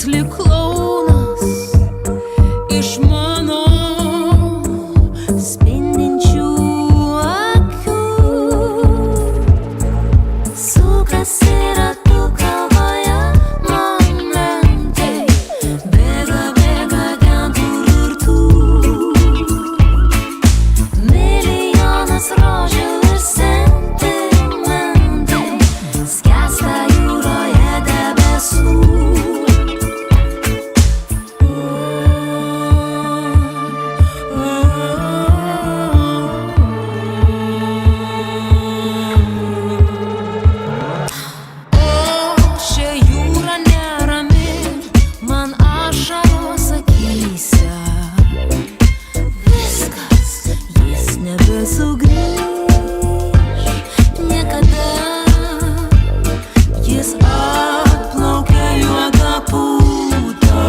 lyg klounas iš mano spindinčių akių. Sukasi ratu galvoje momentai, bėga, bėga ten kur ir tu. Milijonas rožių ir sentimentai skęsta jūroje debesų. Šia jūra nerami, man ašaros akyse. Viskas, jis nebesugrįš niekada. Jis atplaukia juoda pūta.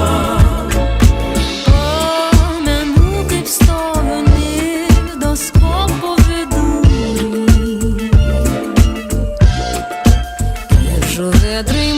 Pamenu, kaip stoviu Nidos kopų vidury. Kaip žuvėdrai